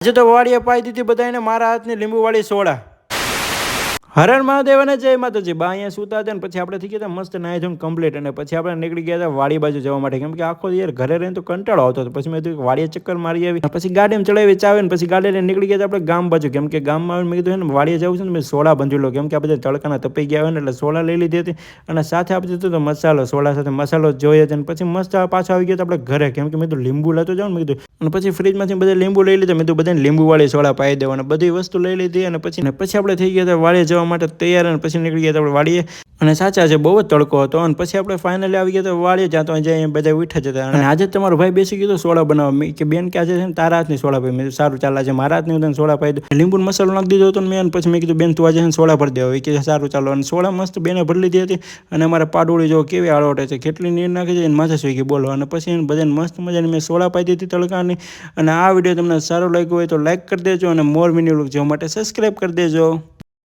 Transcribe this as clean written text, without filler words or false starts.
આજે તો વાડીએ પાઈ દીધી બધાને મારા હાથની લીંબુવાળી સોડા. હરણ મહાદેવ અને જય માતાજી. બા અહીંયા સૂતા હતા ને પછી આપણે થઈ ગયા હતા મસ્ત નાહી ધોઈને કમ્પ્લીટ અને પછી આપણે નીકળી ગયા હતા વાડી બાજુ જવા માટે, કેમ કે આખો યાર ઘરે રહીને તો કંટાળો આવતો હતો. પછી મેં કીધું વાડીએ ચક્કર મારી આવી, પછી ગાડીમાં ચડાવી ચાવે ને પછી ગાડી લઈને નીકળી ગયા આપણે ગામ બાજુ, કેમ કે ગામમાં આવીને મેં કીધું ને વાડીએ જવું છે ને મેં સોડા બંધી લો, કેમ કે આ બધા તડકાના તપાઈ ગયા હોય ને એટલે સોડા લઈ લીધી હતી અને સાથે આપી દીધું તો મસાલો, સોડા સાથે મસાલો જોઈએ છે. અને પછી મસ્ત પાછો આવી ગયો આપણે ઘરે, કેમ કે મેં તો લીંબુ લેતો જાઉં ને મેં કીધું, અને પછી ફ્રીજમાંથી બધા લીંબુ લઈ લીધા. મેં તો બધાને લીંબુવાળી સોડા પાઈ દેવાના, બધી વસ્તુ લઈ લીધી અને પછી આપણે થઈ ગયા હતા વાડીએ જવા માટે તૈયાર. અને પછી નીકળી ગયા આપણે વાડીએ, અને સાચા છે બહુ જ તડકો હતો. અને પછી આપણે ફાઇનલી આવી ગયા તો વાડીએ, જ્યાં તો જાય બધા ઉઠા જતા. અને આજે તમારો ભાઈ બેસી ગયો સોડા બનાવવા, કે બેન કે આજે છે ને તારા હાથની સોડા ભાઈ. મેં સારું ચાલે છે, મારા હાથની હું સોડા પાઈ દઉં. લીંબુ મસાલો નાખી દીધો હતો મેં, પછી મેં કીધું બેન તું આજે સોડા ભરી દેવા, કે સારું ચાલો. અને સોડા મસ્ત બેને ભરી લીધી હતી. અને અમારે પાડોળી જો કેવી આળોટે છે, કેટલી નીર નાખી છે એને માથે સુઈ ગઈ બોલો. અને પછી બધાને મસ્ત મજાની મેં સોડા પાઈ દીધી તડકાની. અને આ વિડીયો તમને સારો લાગ્યો હોય તો લાઈક કરી દેજો, અને મોર વિડીયો જોવા માટે સબસ્ક્રાઈબ કરી દેજો.